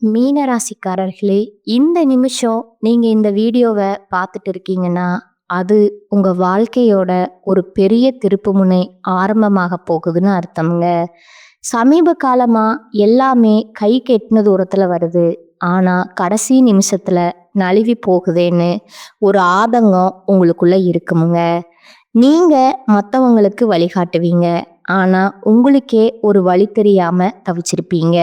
மீனராசிக்காரர்களே, இந்த நிமிஷம் நீங்க இந்த வீடியோவை பார்த்துட்டு இருக்கீங்கன்னா, அது உங்க வாழ்க்கையோட ஒரு பெரிய திருப்புமுனை ஆரம்பமாக போகுதுன்னு அர்த்தம்ங்க. சமீப காலமா எல்லாமே கைக்கு எட்டுன தூரத்துல வருது. ஆனா கடைசி நிமிஷத்துல நழுவி போகுதேன்னு ஒரு ஆதங்கம் உங்களுக்குள்ள இருக்குமுங்க. நீங்க மத்தவங்களுக்கு வழிகாட்டுவீங்க. ஆனா உங்களுக்கே ஒரு வழி தெரியாம தவிச்சிருப்பீங்க.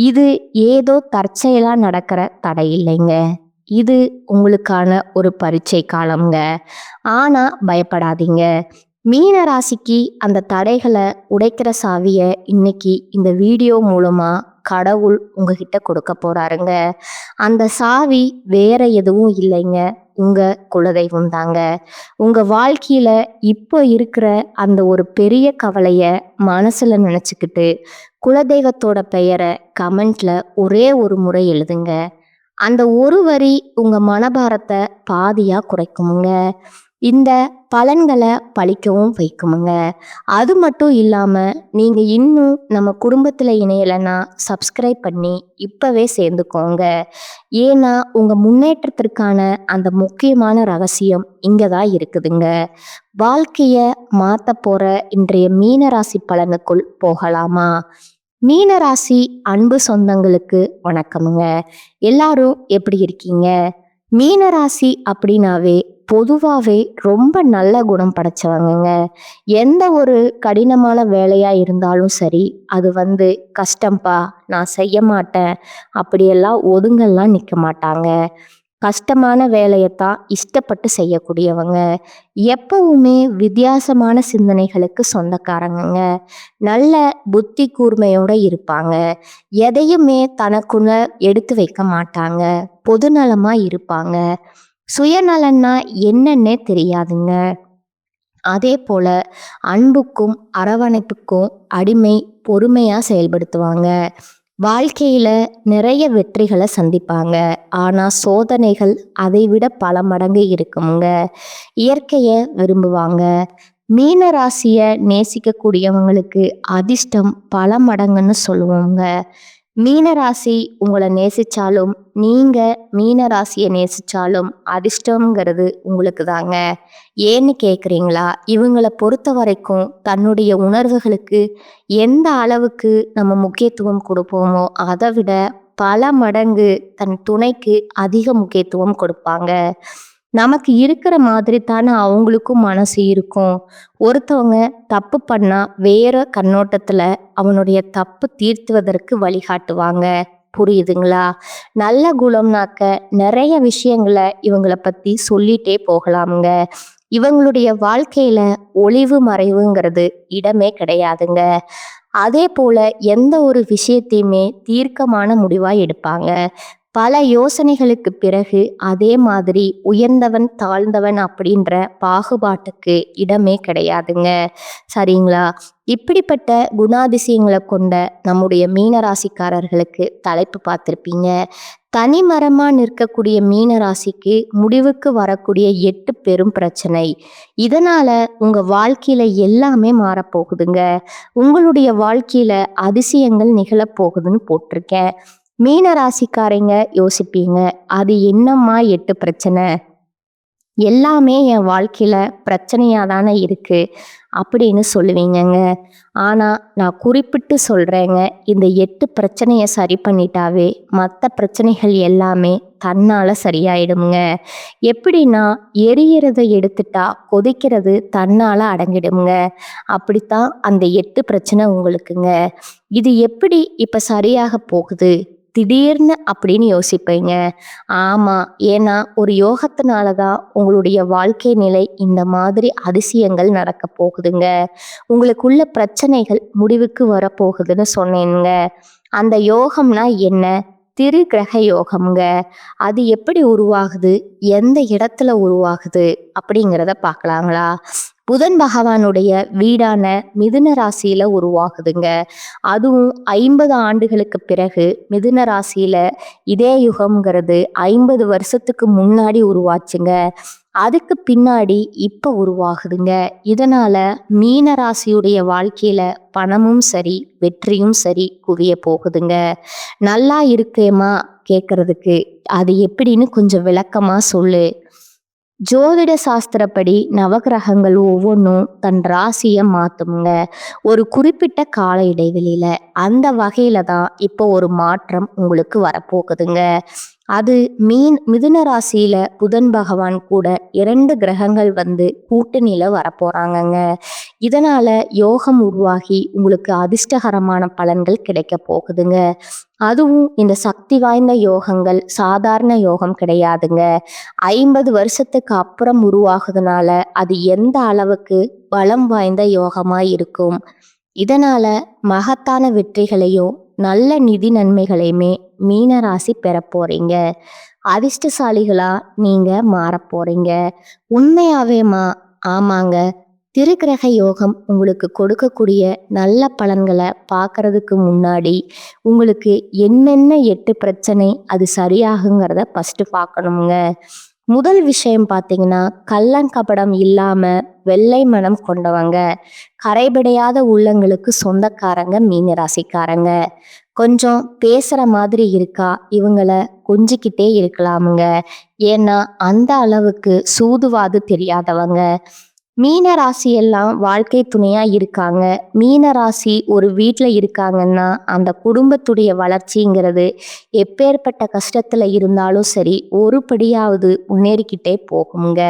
இது ஏதோ தற்செயலா நடக்கிற தடை இல்லைங்க. இது உங்களுக்கான ஒரு பரீட்சை காலம்ங்க. ஆனா பயப்படாதீங்க. மீன ராசிக்கு அந்த தடைகளை உடைக்கிற சாவிய இன்னைக்கு இந்த வீடியோ மூலமா கடவுள் உங்ககிட்ட கொடுக்க போறாருங்க. அந்த சாவி வேற எதுவும் இல்லைங்க. உங்க குலதெய்வம் தாங்க. உங்க வாழ்க்கையில இப்போ இருக்கிற அந்த ஒரு பெரிய கவலைய மனசுல நினைச்சுக்கிட்டு குலதெய்வத்தோட பெயரை கமெண்ட்ல ஒரே ஒரு முறை எழுதுங்க. அந்த ஒரு வரி உங்க மனபாரத்தை பாதியா குறைக்குமுங்க. இந்த பலன்களை பழிக்கவும் வைக்குமுங்க. அது மட்டும் இல்லாம நீங்க இன்னும் நம்ம குடும்பத்துல இணையலைன்னா சப்ஸ்கிரைப் பண்ணி இப்பவே சேர்ந்துக்கோங்க. ஏன்னா உங்க முன்னேற்றத்திற்கான அந்த முக்கியமான ரகசியம் இங்கதான் இருக்குதுங்க. வாழ்க்கைய மாத்த போற இன்றைய மீனராசி பலனுக்குள் போகலாமா? மீனராசி அன்பு சொந்தங்களுக்கு வணக்கமுங்க. எல்லாரும் எப்படி இருக்கீங்க? மீனராசி அப்படின்னாவே பொதுவாகவே ரொம்ப நல்ல குணம் படைச்சவங்கங்க. எந்த ஒரு கடினமான வேலையா இருந்தாலும் சரி, அது கஷ்டம்பா, நான் செய்ய மாட்டேன் அப்படியெல்லாம் ஒதுங்கெல்லாம் நிற்க மாட்டாங்க. கஷ்டமான வேலையைத்தான் இஷ்டப்பட்டு செய்யக்கூடியவங்க. எப்பவுமே வித்தியாசமான சிந்தனைகளுக்கு சொந்தக்காரங்க. நல்ல புத்தி கூர்மையோட இருப்பாங்க. எதையுமே தனக்குள்ள எடுத்து வைக்க மாட்டாங்க. பொதுநலமா இருப்பாங்க. சுயநலன்னா என்னன்னே தெரியாதுங்க. அதே போல அன்புக்கும் அரவணைப்புக்கும் அடிமை, பொறுமையா செயல்படுத்துவாங்க. வாழ்க்கையில நிறைய வெற்றிகளை சந்திப்பாங்க. ஆனா சோதனைகள் அதை விட பல மடங்கு இருக்குமுங்க. இயற்கையை விரும்புவாங்க. மீன ராசிய நேசிக்கக்கூடியவங்களுக்கு அதிர்ஷ்டம் பல மடங்குன்னு சொல்லுவோங்க. மீனராசி உங்களை நேசிச்சாலும் நீங்க மீனராசியை நேசிச்சாலும் அதிர்ஷ்டங்கிறது உங்களுக்கு தாங்க. ஏன்னு கேட்குறீங்களா? இவங்களை பொறுத்த வரைக்கும் தன்னுடைய உணர்வுகளுக்கு எந்த அளவுக்கு நம்ம முக்கியத்துவம் கொடுப்போமோ அதை விட பல மடங்கு தன் துணைக்கு அதிக முக்கியத்துவம் கொடுப்பாங்க. நமக்கு இருக்கிற மாதிரி தானே அவங்களுக்கும் மனசு இருக்கும். ஒருத்தவங்க தப்பு பண்ணா வேற கண்ணோட்டத்துல அவனுடைய தப்பு தீர்த்துவதற்கு வழிகாட்டுவாங்க. புரியுதுங்களா? நல்ல குணம்னாக்க நிறைய விஷயங்களை இவங்களை பத்தி சொல்லிட்டே போகலாமுங்க. இவங்களுடைய வாழ்க்கையில ஒளிவு மறைவுங்கிறது இடமே கிடையாதுங்க. அதே போல எந்த ஒரு விஷயத்தையுமே தீர்க்கமான முடிவா எடுப்பாங்க. பல யோசனைகளுக்கு பிறகு அதே மாதிரி உயர்ந்தவன் தாழ்ந்தவன் அப்படின்ற பாகுபாட்டுக்கு இடமே கிடையாதுங்க. சரிங்களா? இப்படிப்பட்ட குணாதிசயங்களை கொண்ட நம்முடைய மீனராசிக்காரர்களுக்கு தலைப்பு பார்த்துருப்பீங்க. தனிமரமா நிற்கக்கூடிய மீனராசிக்கு முடிவுக்கு வரக்கூடிய 8 பெரும் பிரச்சனை. இதனால உங்க வாழ்க்கையில எல்லாமே மாறப்போகுதுங்க. உங்களுடைய வாழ்க்கையில அதிசயங்கள் நிகழப்போகுதுன்னு போட்டிருக்கேன். மீன ராசிக்காரங்க யோசிப்பீங்க, அது என்னம்மா 8 பிரச்சனை? எல்லாமே என் வாழ்க்கையில பிரச்சனையா தானே இருக்கு அப்படின்னு சொல்லுவீங்கங்க. ஆனா நான் குறிப்பிட்டு சொல்றேங்க, இந்த 8 பிரச்சனையை சரி பண்ணிட்டாவே மற்ற பிரச்சனைகள் எல்லாமே தன்னால சரியாயிடுங்க. எப்படின்னா, எரியறதை எடுத்துட்டா கொதிக்கிறது தன்னால அடங்கிடுங்க. அப்படித்தான் அந்த 8 பிரச்சனை உங்களுக்குங்க. இது எப்படி இப்ப சரியாக போகுது திடீர்னு அப்படின்னு யோசிப்பீங்க. ஆமா, ஏன்னா ஒரு யோகத்தினால தான் உங்களுடைய வாழ்க்கை நிலை இந்த மாதிரி அதிசயங்கள் நடக்க போகுதுங்க. உங்களுக்குள்ள பிரச்சனைகள் முடிவுக்கு வரப்போகுதுன்னு சொன்னேனுங்க. அந்த யோகம்னா என்ன? திரு கிரக யோகம்ங்க. அது எப்படி உருவாகுது, எந்த இடத்துல உருவாகுது அப்படிங்கிறத பார்க்கலாங்களா? புதன் பகவானுடைய வீடான மிதுன ராசியில உருவாகுதுங்க. அதுவும் 50 ஆண்டுகளுக்கு பிறகு மிதுன ராசியில இதே யுகம்ங்கிறது 50 வருஷத்துக்கு முன்னாடி உருவாச்சுங்க. அதுக்கு பின்னாடி இப்போ உருவாகுதுங்க. இதனால மீன ராசியுடைய வாழ்க்கையில பணமும் சரி, வெற்றியும் சரி குவிய போகுதுங்க. நல்லா இருக்கேம்மா கேட்கறதுக்கு, அது எப்படின்னு கொஞ்சம் விளக்கமா சொல்லு. ஜோதிட சாஸ்திரப்படி நவகிரகங்கள் ஒவ்வொன்றும் தன் ராசியை மாத்துங்க ஒரு குறிப்பிட்ட கால இடைவெளியில. அந்த வகையில தான் இப்போ ஒரு மாற்றம் உங்களுக்கு வரப்போகுதுங்க. அது மிதுன ராசியில புதன் பகவான் கூட 2 கிரகங்கள் வந்து கூட்டணியில வரப்போறாங்கங்க. இதனால யோகம் உருவாகி உங்களுக்கு அதிர்ஷ்டகரமான பலன்கள் கிடைக்க போகுதுங்க. அதுவும் இந்த சக்தி வாய்ந்த யோகங்கள் சாதாரண யோகம் கிடையாதுங்க. 50 வருஷத்துக்கு அப்புறம் உருவாகுதுனால அது எந்த அளவுக்கு பலம் வாய்ந்த யோகமா இருக்கும். இதனால மகத்தான வெற்றிகளையும் நல்ல நிதி நன்மைகளையுமே மீன ராசி பெற போறீங்க. அதிர்ஷ்டசாலிகளா நீங்க மாறப் போறீங்க. உண்மையாவேமா? ஆமாங்க. திருக்கிரக யோகம் உங்களுக்கு கொடுக்கக்கூடிய நல்ல பலன்களை பார்க்கறதுக்கு முன்னாடி உங்களுக்கு என்னென்ன 8 பிரச்சனை அது சரியாகுங்கிறத ஃபர்ஸ்ட் பார்க்கணுங்க. முதல் விஷயம் பார்த்தீங்கன்னா, கள்ளங்கபடம் இல்லாம வெள்ளை மனம் கொண்டவங்க, கரைபடியாத உள்ளங்களுக்கு சொந்தக்காரங்க மீன ராசிக்காரங்க. கொஞ்சம் பேசுற மாதிரி இருக்கா, இவங்கள கொஞ்சிக்கிட்டே இருக்கலாமுங்க. ஏன்னா அந்த அளவுக்கு சூதுவாது தெரியாதவங்க. மீன ராசி எல்லாம் வாழ்க்கை துணையா இருக்காங்க. மீன ராசி ஒரு வீட்டில் இருக்காங்கன்னா அந்த குடும்பத்துடைய வளர்ச்சிங்கிறது எப்பேற்பட்ட கஷ்டத்துல இருந்தாலும் சரி ஒரு படியாவது முன்னேறிக்கிட்டே போகுங்க.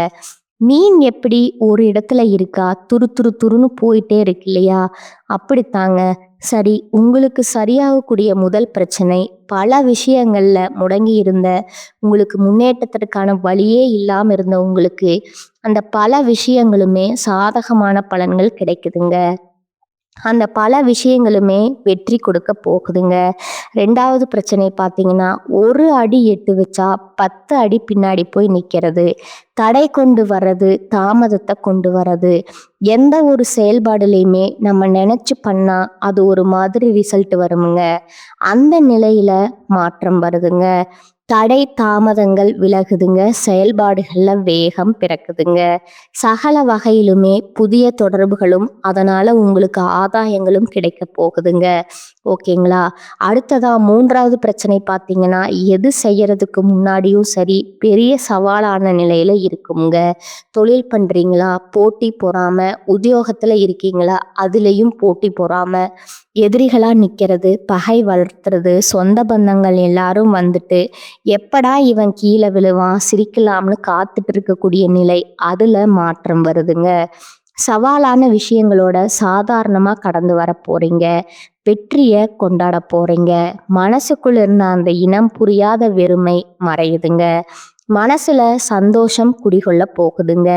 மீன் எப்படி ஒரு இடத்துல இருக்கா, துரு துரு துருன்னு போயிட்டே இருக்கு இல்லையா, அப்படித்தாங்க. சரி, உங்களுக்கு சரியாகக்கூடிய முதல் பிரச்சனை, பல விஷயங்கள்ல முடங்கி இருந்த உங்களுக்கு முன்னேற்றத்திற்கான வழியே இல்லாம இருந்த உங்களுக்கு அந்த பல விஷயங்களுமே சாதகமான பலன்கள் கிடைக்குதுங்க. அந்த பல விஷயங்களுமே வெற்றி கொடுக்க போகுதுங்க. 2வது பிரச்சனை பார்த்தீங்கன்னா, ஒரு அடி எட்டு வச்சா 10 அடி பின்னாடி போய் நிற்கிறது, தடை கொண்டு வர்றது, தாமதத்தை கொண்டு வர்றது. எந்த ஒரு செயல்பாடுலையுமே நம்ம நினைச்சு பண்ணா அது ஒரு மாதிரி ரிசல்ட் வருமுங்க. அந்த நிலையில மாற்றம் வருதுங்க. தடை தாமதங்கள் விலகுதுங்க. செயல்பாடுகள்ல வேகம் பிறக்குதுங்க. சகல வகையிலுமே புதிய தொடர்புகளும் அதனால உங்களுக்கு ஆதாயங்களும் கிடைக்க போகுதுங்க. ஓகேங்களா? அடுத்ததா 3வது பிரச்சனை பார்த்தீங்கன்னா, எது செய்யறதுக்கு முன்னாடியும் சரி பெரிய சவாலான நிலையில இருக்குங்க. தொழில் பண்றீங்களா, போட்டி பொறாம, உத்தியோகத்துல இருக்கீங்களா, அதுலேயும் போட்டி பொறாம, எதிரிகளா நிற்கிறது, பகை வளர்த்துறது, சொந்த பந்தங்கள் எல்லாரும் வந்துட்டு எப்படா இவன் கீழே விழுவான் சிரிக்கலாம்னு காத்துட்டு இருக்கக்கூடிய நிலை, அதுல மாற்றம் வருதுங்க. சவாலான விஷயங்களோட சாதாரணமா கடந்து வர போறீங்க. வெற்றியை கொண்டாட போறீங்க. மனசுக்குள்ள இருந்த அந்த இனம் புரியாத வெறுமை மறையுதுங்க. மனசுல சந்தோஷம் குடிகொள்ள போகுதுங்க.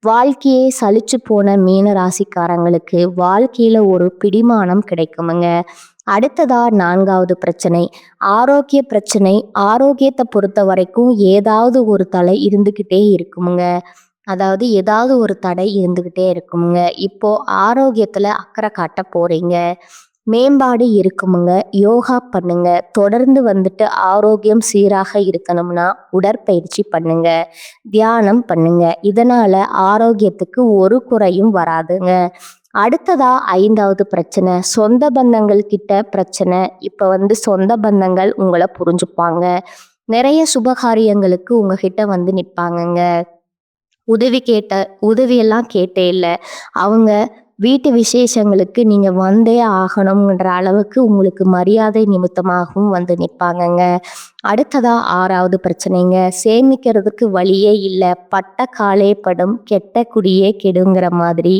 வாழ்க்கையே சலிச்சு போன மீன ராசிக்காரங்களுக்கு வாழ்க்கையில ஒரு பிடிமானம் கிடைக்குமுங்க. அடுத்ததா 4வது பிரச்சனை, ஆரோக்கிய பிரச்சனை. ஆரோக்கியத்தை பொறுத்த வரைக்கும் ஏதாவது ஒரு தடை இருந்துக்கிட்டே இருக்குமுங்க. அதாவது ஏதாவது ஒரு தடை இருந்துக்கிட்டே இருக்குமுங்க. இப்போ ஆரோக்கியத்துல அக்கறை காட்ட போறீங்க. மேம்பாடு இருக்குமுங்க. யோகா பண்ணுங்க. தொடர்ந்து வந்துட்டு ஆரோக்கியம் சீராக இருக்கணும்னா உடற்பயிற்சி பண்ணுங்க, தியானம் பண்ணுங்க. இதனால ஆரோக்கியத்துக்கு ஒரு குறையும் வராதுங்க. அடுத்ததா 5வது பிரச்சனை, சொந்த பந்தங்கள் கிட்ட பிரச்சனை. இப்ப வந்து சொந்த பந்தங்கள் உங்களை புரிஞ்சுப்பாங்க. நிறைய சுபகாரியங்களுக்கு உங்ககிட்ட வந்து நிற்பாங்கங்க. உதவியெல்லாம் கேட்டே இல்லை, அவங்க வீட்டு விசேஷங்களுக்கு நீங்க வந்தே ஆகணும்ன்ற அளவுக்கு உங்களுக்கு மரியாதை நிமித்தமாகவும் வந்து நிற்பாங்கங்க. அடுத்ததா 6வது பிரச்சனைங்க, சேமிக்கிறதுக்கு வழியே இல்லை, பட்ட காலே படும், கெட்ட குடியே கெடுங்கிற மாதிரி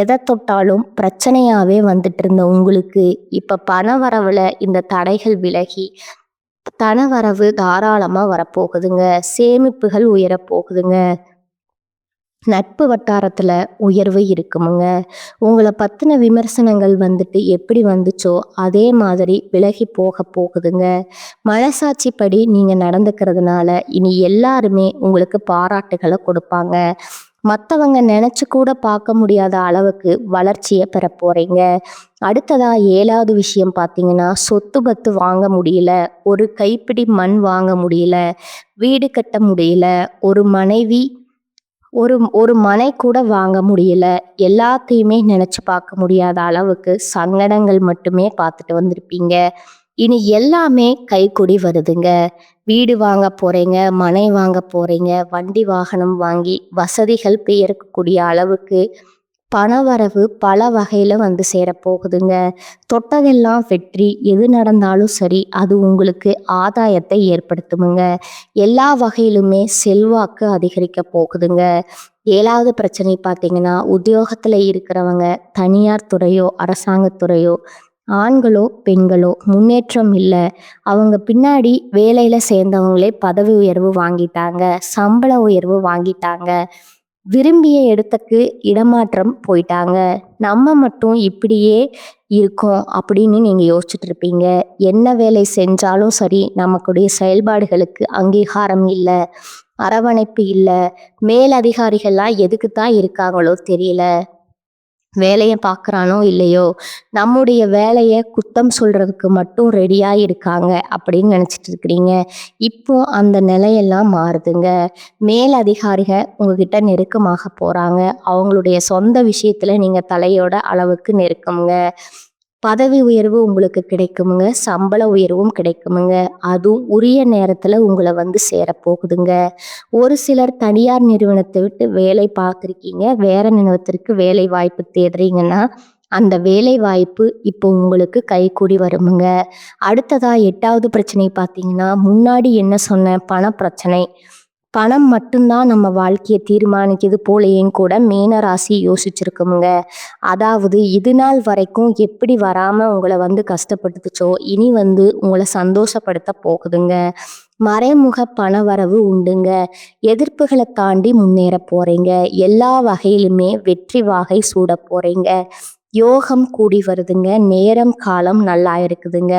எதை தொட்டாலும் பிரச்சனையாவே வந்துட்டு இருந்த உங்களுக்கு இப்ப பண வரவுல இந்த தடைகள் விலகி தனவரவு தாராளமா வரப்போகுதுங்க. சேமிப்புகள் உயரப் போகுதுங்க. நட்பு வட்டாரத்துல உயர்வு இருக்குமுங்க. உங்களை பத்தின விமர்சனங்கள் வந்துட்டு எப்படி வந்துச்சோ அதே மாதிரி விலகி போக போகுதுங்க. மனசாட்சிப்படி நீங்க நடந்துக்கிறதுனால இனி எல்லாருமே உங்களுக்கு பாராட்டுகளை கொடுப்பாங்க. மற்றவங்க நினைச்சு கூட பார்க்க முடியாத அளவுக்கு வளர்ச்சியை பெற போறீங்க. அடுத்ததா 7வது விஷயம் பார்த்தீங்கன்னா, சொத்து பத்து வாங்க முடியல, ஒரு கைப்பிடி மண் வாங்க முடியல, வீடு கட்ட முடியல, ஒரு மனைவி ஒரு ஒரு மனை கூட வாங்க முடியல. எல்லாத்தையுமே நினைச்சு பார்க்க முடியாத அளவுக்கு சங்கடங்கள் மட்டுமே பார்த்துட்டு வந்திருப்பீங்க. இனி எல்லாமே கைக்கூடி வருதுங்க. வீடு வாங்க போறீங்க, மனை வாங்க போறீங்க, வண்டி வாகனம் வாங்கி வசதிகள் பெருக்கக்கூடிய அளவுக்கு பணவரவு பல வகையில வந்து சேரப்போகுதுங்க. தொட்டதெல்லாம் வெற்றி. எது நடந்தாலும் சரி, அது உங்களுக்கு ஆதாயத்தை ஏற்படுத்துமுங்க. எல்லா வகையிலுமே செல்வாக்கு அதிகரிக்க போகுதுங்க. 7வது பிரச்சனை பார்த்தீங்கன்னா, உத்தியோகத்துல இருக்கிறவங்க தனியார் துறையோ, அரசாங்கத் துறையோ, ஆண்களோ, பெண்களோ முன்னேற்றம் இல்ல. அவங்க பின்னாடி வேலையில சேர்ந்தவங்களே பதவி உயர்வு வாங்கிட்டாங்க, சம்பள உயர்வு வாங்கிட்டாங்க. விரும்பிய இடத்துக்கு இடமாற்றம் போயிட்டாங்க. நம்ம மட்டும் இப்படியே இருக்கோம் அப்படின்னு நீங்க யோசிச்சுட்டு இருப்பீங்க. என்ன வேலை செஞ்சாலும் சரி, நமக்குடைய செயல்பாடுகளுக்கு அங்கீகாரம் இல்ல, அரவணைப்பு இல்ல. மேல் அதிகாரிகள்லாம் எதுக்கு தான் இருக்காங்களோ தெரியல. வேலைய பார்க்குறானோ இல்லையோ, நம்முடைய வேலைய குத்தம் சொல்றதுக்கு மட்டும் ரெடியா இருக்காங்க அப்படின்னு நினைச்சிட்டு இருக்கிறீங்க. இப்போ அந்த நிலையெல்லாம் மாறுதுங்க. மேல் அதிகாரிக உங்ககிட்ட நெருக்கமாக போறாங்க. அவங்களுடைய சொந்த விஷயத்துல நீங்க தலையோட அளவுக்கு நெருக்கம்ங்க. பதவி உயர்வு உங்களுக்கு கிடைக்குமுங்க. சம்பள உயர்வும் கிடைக்குமுங்க. அதுவும் உரிய நேரத்துல உங்கள வந்து சேரப்போகுதுங்க. ஒரு சிலர் தனியார் நிறுவனத்தை விட்டு வேலை பார்த்துருக்கீங்க. வேற நிறுவனத்திற்கு வேலை வாய்ப்பு தேடுறீங்கன்னா, அந்த வேலை வாய்ப்பு இப்போ உங்களுக்கு கைக்கூடி வருமுங்க. அடுத்ததா 8வது பிரச்சனை பார்த்தீங்கன்னா, முன்னாடி என்ன சொன்னேன்? பணப்பிரச்சனை. பணம் மட்டும்தான் நம்ம வாழ்க்கையை தீர்மானிக்குது போலேயும் கூட மீன ராசி யோசிச்சிருக்குமுங்க. அதாவது இது நாள் வரைக்கும் எப்படி வராம உங்களை வந்து கஷ்டப்படுத்துச்சோ, இனி வந்து உங்களை சந்தோஷப்படுத்த போகுதுங்க. மறைமுக பண வரவு உண்டுங்க. எதிர்ப்புகளை தாண்டி முன்னேற போறீங்க. எல்லா வகையிலுமே வெற்றி வாகை சூட போறீங்க. யோகம் கூடி வருதுங்க. நேரம் காலம் நல்லா இருக்குதுங்க.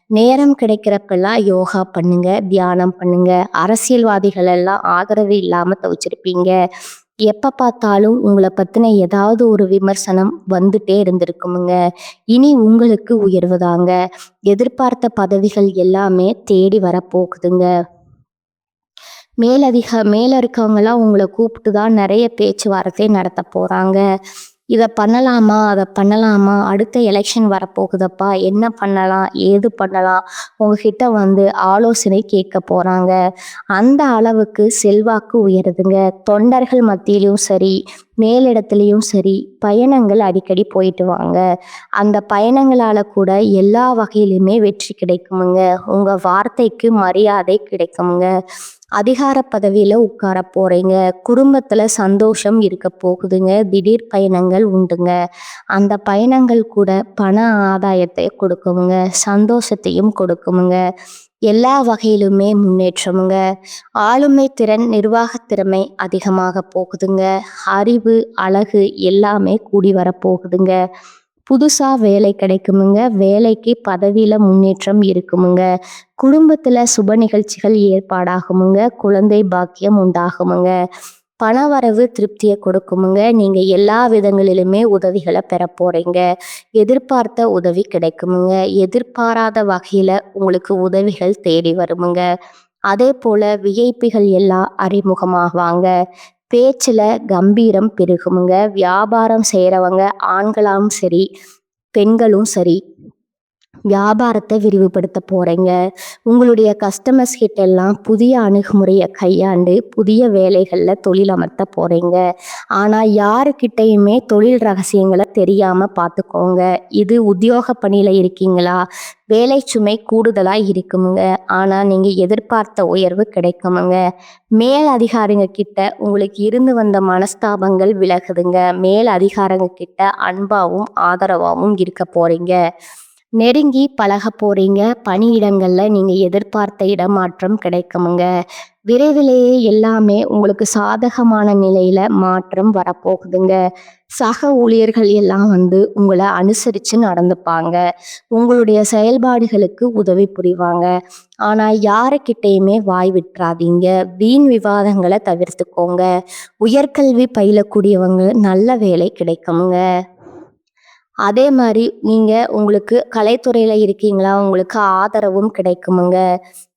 நேரம் கிடைக்கிறப்பெல்லாம் யோகா பண்ணுங்க, தியானம் பண்ணுங்க. அரசியல்வாதிகள் எல்லாம் ஆதரவு இல்லாம தவிச்சிருப்பீங்க. எப்ப பார்த்தாலும் உங்களை பத்தின ஏதாவது ஒரு விமர்சனம் வந்துட்டே இருந்திருக்குமுங்க. இனி உங்களுக்கு உயர்வுதாங்க. எதிர்பார்த்த பதவிகள் எல்லாமே தேடி வரப்போகுதுங்க. மேல இருக்கவங்கலாம் உங்களை கூப்பிட்டு தான் நிறைய பேச்சுவார்த்தை நடத்த போறாங்க. இதை பண்ணலாமா, அதை பண்ணலாமா, அடுத்த எலெக்ஷன் வரப்போகுதப்பா, என்ன பண்ணலாம், ஏது பண்ணலாம், உங்ககிட்ட வந்து ஆலோசனை கேட்க போறாங்க. அந்த அளவுக்கு செல்வாக்கு உயருதுங்க. தொண்டர்கள் மத்தியிலும் சரி, மேலிடத்துலையும் சரி, பயணங்கள் அடிக்கடி போயிட்டு வாங்க. அந்த பயணங்களால கூட எல்லா வகையிலுமே வெற்றி கிடைக்குமுங்க. உங்க வார்த்தைக்கு மரியாதை கிடைக்குமுங்க. அதிகார பதவியில உட்கார போறீங்க. குடும்பத்துல சந்தோஷம் இருக்க போகுதுங்க. திடீர் பயணங்கள் உண்டுங்க. அந்த பயணங்கள் கூட பண ஆதாயத்தை கொடுக்குமுங்க, சந்தோஷத்தையும் கொடுக்குமுங்க. எல்லா வகையிலுமே முன்னேற்றமுங்க. ஆளுமை திறன், நிர்வாகத் திறமை அதிகமாக போகுதுங்க. அறிவு, அழகு எல்லாமே கூடி வரப்போகுதுங்க. புதுசா வேலை கிடைக்குமுங்க. வேலைக்கு பதவியில முன்னேற்றம் இருக்குமுங்க. குடும்பத்துல சுப நிகழ்ச்சிகள் ஏற்பாடாகுமுங்க. குழந்தை பாக்கியம் உண்டாகுமுங்க. பணவரவு திருப்தியை கொடுக்குமுங்க. நீங்க எல்லா விதங்களிலுமே உதவிகளை பெற போறீங்க. எதிர்பார்த்த உதவி கிடைக்குமுங்க. எதிர்பாராத வகையில உங்களுக்கு உதவிகள் தேடி வருமுங்க. அதே போல விஐபிகள் எல்லாம் அறிமுகமாவாங்க. பேச்சுல கம்பீரம் பெருகுமுங்க. வியாபாரம் செய்யறவங்க ஆண்களாலும் சரி, பெண்களும் சரி, வியாபாரத்தை விரிவுபடுத்த போறீங்க. உங்களுடைய கஸ்டமர்ஸ் கிட்ட எல்லாம் புதிய அணுகுமுறையை கையாண்டு புதிய வேலைகளில் தொழில் அமர்த்த போறீங்க. ஆனால் யாருக்கிட்டையுமே தொழில் ரகசியங்களை தெரியாம பார்த்துக்கோங்க. இது உத்தியோக பணியில் இருக்கீங்களா, வேலை சுமை கூடுதலாக இருக்குமுங்க. ஆனால் நீங்கள் எதிர்பார்த்த உயர்வு கிடைக்குமுங்க. மேல் அதிகாரிங்க கிட்ட உங்களுக்கு இருந்து வந்த மனஸ்தாபங்கள் விலகுதுங்க. மேல் அதிகாரிங்க கிட்ட அன்பாவும் ஆதரவாகவும் இருக்க போறீங்க. நெருங்கி பழக போறீங்க. பணியிடங்கள்ல நீங்க எதிர்பார்த்த இடமாற்றம் கிடைக்குமுங்க. விரைவிலேயே எல்லாமே உங்களுக்கு சாதகமான நிலையில மாற்றம் வரப்போகுதுங்க. சக ஊழியர்கள் எல்லாம் வந்து உங்களை அனுசரித்து நடந்துப்பாங்க. உங்களுடைய செயல்பாடுகளுக்கு உதவி புரிவாங்க. ஆனால் யாருக்கிட்டையுமே வாய் விட்டுறாதீங்க. வீண் விவாதங்களை தவிர்த்துக்கோங்க. உயர்கல்வி பயிலக்கூடியவங்க நல்ல வேலை கிடைக்குமுங்க. அதே மாதிரி நீங்கள் உங்களுக்கு கலைத்துறையில் இருக்கீங்களா, உங்களுக்கு ஆதரவும் கிடைக்குமுங்க.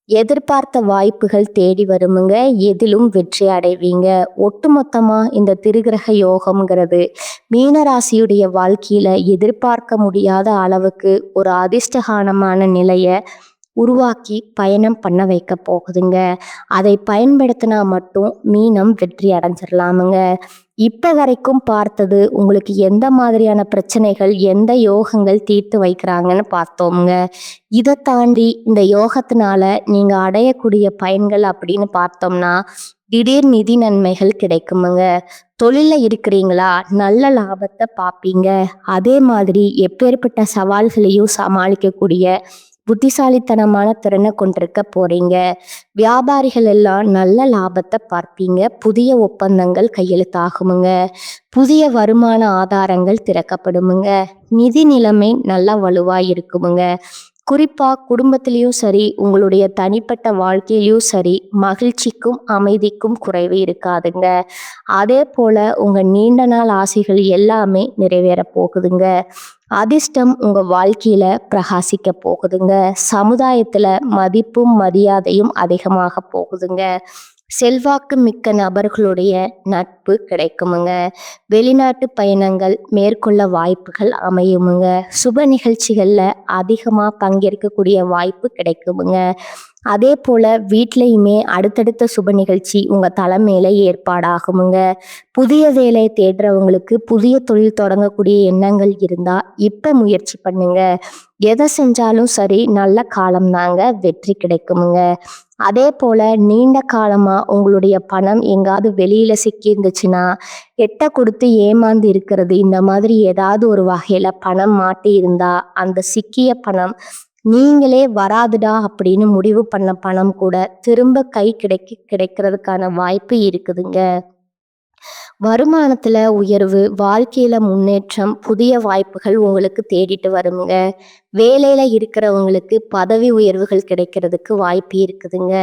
எதிர்பார்த்த வாய்ப்புகள் தேடி வருமுங்க. எதிலும் வெற்றி அடைவீங்க. ஒட்டுமொத்தமா இந்த திருக்கிரக யோகம்ங்கிறது மீனராசியுடைய வாழ்க்கையில எதிர்பார்க்க முடியாத அளவுக்கு ஒரு அதிர்ஷ்டகானமான நிலைய உருவாக்கி பயணம் பண்ண வைக்க போகுதுங்க. அதை பயன்படுத்தினா மட்டும் மீனம் வெற்றி அடைஞ்சிடலாமுங்க. இப்ப வரைக்கும் பார்த்தது உங்களுக்கு எந்த மாதிரியான பிரச்சனைகள், எந்த யோகங்கள் தீர்த்து வைக்கிறாங்கன்னு பார்த்தோமுங்க. இதை தாண்டி இந்த யோகத்தினால நீங்க அடையக்கூடிய பயன்கள் அப்படின்னு பார்த்தோம்னா, திடீர் நிதி நன்மைகள் கிடைக்குமுங்க. தொழில இருக்கிறீங்களா, நல்ல லாபத்தை பார்ப்பீங்க. அதே மாதிரி எப்பேற்பட்ட சவால்களையும் சமாளிக்கக்கூடிய புத்திசாலித்தனமான திறனை கொண்டிருக்க போறீங்க. வியாபாரிகள் எல்லாம் நல்ல லாபத்தை பார்ப்பீங்க. புதிய ஒப்பந்தங்கள் கையெழுத்தாகுமுங்க. புதிய வருமான ஆதாரங்கள் திறக்கப்படுமுங்க. நிதி நிலைமை நல்லா வலுவா இருக்குமுங்க. குறிப்பா குடும்பத்திலையும் சரி, உங்களுடைய தனிப்பட்ட வாழ்க்கையிலையும் சரி, மகிழ்ச்சிக்கும் அமைதிக்கும் குறைவு இருக்காதுங்க. அதே போல உங்க நீண்ட நாள் ஆசைகள் எல்லாமே நிறைவேற போகுதுங்க. அதிர்ஷ்டம் உங்க வாழ்க்கையில பிரகாசிக்க போகுதுங்க. சமுதாயத்துல மதிப்பும் மரியாதையும் அதிகமாக போகுதுங்க. செல்வாக்கு மிக்க நபர்களுடைய நட்பு கிடைக்குமுங்க. வெளிநாட்டு பயணங்கள் மேற்கொள்ள வாய்ப்புகள் அமையுமுங்க. சுப நிகழ்ச்சிகள்ல அதிகமா பங்கேற்கக்கூடிய வாய்ப்பு கிடைக்குமுங்க. அதே போல வீட்லையுமே அடுத்தடுத்த சுப நிகழ்ச்சி உங்க தலைமையில ஏற்பாடாகுமுங்க. புதிய வேலை தேடுறவங்களுக்கு புதிய தொழில் தொடங்கக்கூடிய எண்ணங்கள் இருந்தா இப்ப முயற்சி பண்ணுங்க. எதை செஞ்சாலும் சரி, நல்ல காலம் தாங்க, வெற்றி கிடைக்குமுங்க. அதே போல நீண்ட காலமா உங்களுடைய பணம் எங்காவது வெளியில சிக்கி இருந்துச்சுன்னா, எட்ட கொடுத்து ஏமாந்து இருக்கிறது, இந்த மாதிரி ஏதாவது ஒரு வகையில பணம் மாட்டி இருந்தா அந்த சிக்கிய பணம் நீங்களே வராதுடா அப்படின்னு முடிவு பண்ண பணம் கூட திரும்ப கை கிடைக்கிறதுக்கான வாய்ப்பு இருக்குதுங்க. வருமானத்துல உயர்வு, வாழ்க்கையில முன்னேற்றம், புதிய வாய்ப்புகள் உங்களுக்கு தேடிட்டு வருங்க. வேலையில இருக்கிறவங்களுக்கு பதவி உயர்வுகள் கிடைக்கிறதுக்கு வாய்ப்பு இருக்குதுங்க.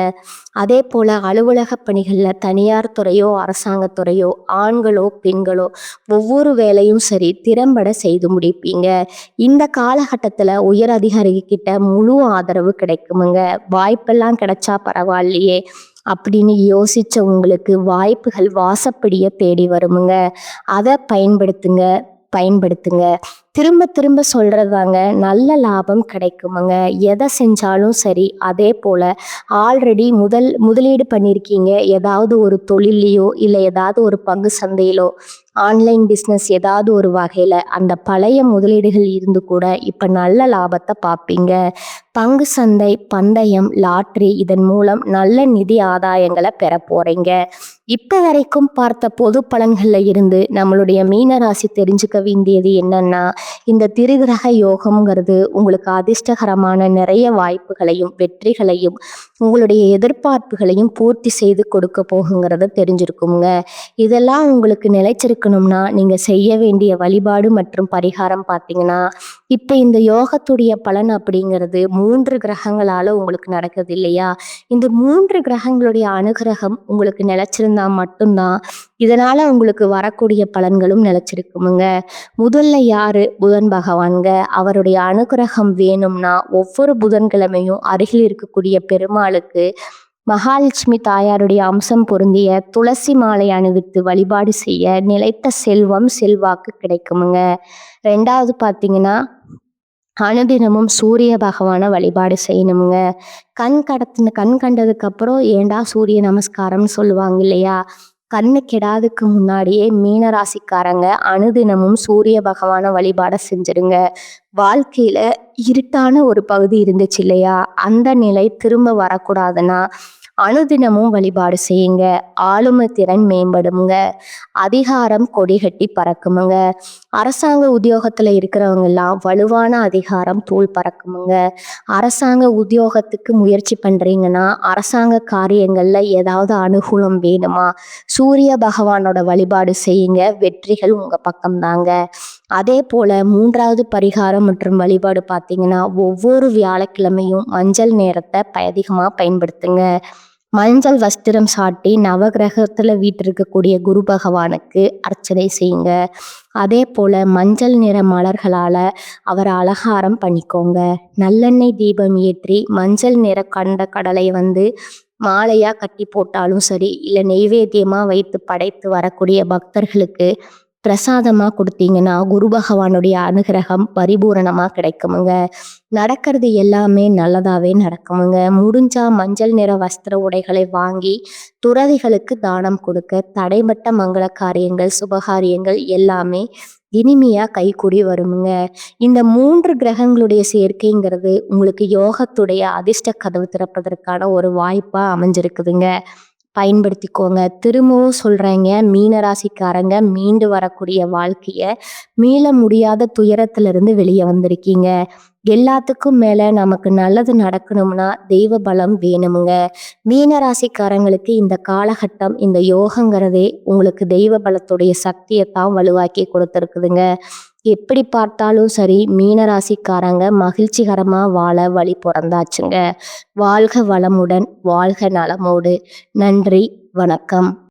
அதே போல அலுவலக பணிகள்ல தனியார் துறையோ அரசாங்கத் துறையோ ஆண்களோ பெண்களோ ஒவ்வொரு வேலையும் சரி திறம்பட செய்து முடிப்பீங்க. இந்த காலகட்டத்துல உயர் அதிகாரிகிட்ட முழு ஆதரவு கிடைக்குமுங்க. வாய்ப்பெல்லாம் கிடைச்சா பரவாயில்லையே அப்படின்னு யோசிச்ச உங்களுக்கு வாய்ப்புகள் வாசப்படிய தேடி வருமுங்க. அதை பயன்படுத்துங்க, பயன்படுத்துங்க. திரும்ப திரும்ப சொல்றதாங்க, நல்ல லாபம் கிடைக்குமுங்க. எதை செஞ்சாலும் சரி. அதே போல ஆல்ரெடி முதலீடு பண்ணியிருக்கீங்க ஏதாவது ஒரு தொழிலையோ இல்லை ஏதாவது ஒரு பங்கு சந்தையிலோ, ஆன்லைன் பிஸ்னஸ் ஏதாவது ஒரு வகையில் அந்த பழைய முதலீடுகள் இருந்து கூட இப்போ நல்ல லாபத்தை பார்ப்பீங்க. பங்கு சந்தை, பந்தயம், லாட்ரி இதன் மூலம் நல்ல நிதி ஆதாயங்களை பெற போறீங்க. இப்போ வரைக்கும் பார்த்த பொது பலன்களில் இருந்து நம்மளுடைய மீனராசி தெரிஞ்சுக்க வேண்டியது என்னன்னா, இந்த திருகிரக யோகம்ங்கிறது உங்களுக்கு அதிர்ஷ்டகரமான நிறைய வாய்ப்புகளையும் வெற்றிகளையும் உங்களுடைய எதிர்பார்ப்புகளையும் பூர்த்தி செய்து கொடுக்க போகுங்கிறத தெரிஞ்சிருக்குங்க. இதெல்லாம் உங்களுக்கு நிலைச்சிருக்கணும்னா நீங்க செய்ய வேண்டிய வழிபாடு மற்றும் பரிகாரம் பார்த்தீங்கன்னா, இப்போ இந்த யோகத்துடைய பலன் அப்படிங்கிறது 3 கிரகங்களால உங்களுக்கு நடக்குது இல்லையா? இந்த 3 கிரகங்களுடைய அனுகிரகம் உங்களுக்கு நிலைச்சிருந்தா மட்டும்தான் இதனால உங்களுக்கு வரக்கூடிய பலன்களும் நிலைச்சிருக்குமுங்க. முதல்ல யாரு? புதன் பகவான்க. அவருடைய அனுகிரகம் வேணும்னா ஒவ்வொரு புதன்கிழமையும் அருகில் இருக்கக்கூடிய பெருமாளுக்கு மகாலட்சுமி தாயாருடைய அம்சம் பொருந்திய துளசி மாலை அணிவித்து வழிபாடு செய்ய நிலைத்த செல்வம் செல்வாக்கு கிடைக்குமுங்க. 2வது பார்த்தீங்கன்னா, அனுதினமும் சூரிய பகவானை வழிபாடு செய்யணுமுங்க. கண் கண்டதுக்கு அப்புறம் ஏண்டா சூரிய நமஸ்காரம்னு சொல்லுவாங்க இல்லையா? கண்ணு கெடாதுக்கு முன்னாடியே மீனராசிக்காரங்க அனுதினமும் சூரிய பகவானை வழிபாட செஞ்சிருங்க. வாழ்க்கையில இருட்டான ஒரு பகுதி இருந்துச்சு இல்லையா? அந்த நிலை திரும்ப வரக்கூடாதுன்னா அனுதினமும் வழிபாடு செய்யுங்க. ஆளுமை திறன் மேம்படுங்க. அதிகாரம் கொடிகட்டி பறக்குமுங்க. அரசாங்க உத்தியோகத்துல இருக்கிறவங்க எல்லாம் வலுவான அதிகாரம் தூள் பறக்குமுங்க. அரசாங்க உத்தியோகத்துக்கு முயற்சி பண்றீங்கன்னா, அரசாங்க காரியங்கள்ல ஏதாவது அனுகூலம் வேணுமா, சூரிய பகவானோட வழிபாடு செய்யுங்க. வெற்றிகள் உங்க பக்கம்தாங்க. அதே போல 3வது பரிகாரம் மற்றும் வழிபாடு பார்த்தீங்கன்னா, ஒவ்வொரு வியாழக்கிழமையும் மஞ்சள் நேரத்தை அதிகமாக பயன்படுத்துங்க. மஞ்சள் வஸ்திரம் சாட்டி நவகிரகத்துல வீற்றிருக்கக்கூடிய குரு பகவானுக்கு அர்ச்சனை செய்யுங்க. அதே போல மஞ்சள் நிற மலர்களால அவரை அலங்காரம் பண்ணிக்கோங்க. நல்லெண்ணெய் தீபம் ஏற்றி மஞ்சள் நிற கண்ட கடலை மாலையா கட்டி போட்டாலும் சரி, இல்ல நெய்வேத்தியமா வைத்து படைத்து வரக்கூடிய பக்தர்களுக்கு பிரசாதமா கொடுத்தீங்கன்னா குரு பகவானுடைய அனுகிரகம் பரிபூரணமா கிடைக்குமுங்க. நடக்கிறது எல்லாமே நல்லதாவே நடக்குமுங்க. முடிஞ்சா மஞ்சள் நிற வஸ்திர உடைகளை வாங்கி துறவிகளுக்கு தானம் கொடுக்க தடைபட்ட மங்கள காரியங்கள், சுபகாரியங்கள் எல்லாமே இனிமையா கைகூடி வருமுங்க. இந்த 3 கிரகங்களுடைய சேர்க்கைங்கிறது உங்களுக்கு யோகத்துடைய அதிர்ஷ்ட கதவு திறப்பதற்கான ஒரு வாய்ப்பா அமைஞ்சிருக்குதுங்க. பயன்படுத்திக்கோங்க. திரும்பவும் சொல்றேங்க, மீனராசிக்காரங்க மீண்டு வரக்கூடிய வாழ்க்கைய மீள முடியாத துயரத்திலிருந்து வெளியே வந்திருக்கீங்க. எல்லாத்துக்கும் மேல நமக்கு நல்லது நடக்கணும்னா தெய்வ பலம் வேணுமுங்க. மீனராசிக்காரங்களுக்கு இந்த காலகட்டம், இந்த யோகங்கிறதே உங்களுக்கு தெய்வ பலத்துடைய சக்தியைத்தான் வலுவாக்கி கொடுத்துருக்குதுங்க. எப்படி பார்த்தாலும் சரி, மீனராசிக்காரங்க மகிழ்ச்சிகரமா வாழ வழி பிறந்தாச்சுங்க. வாழ்க வளமுடன், வாழ்க நலமோடு. நன்றி, வணக்கம்.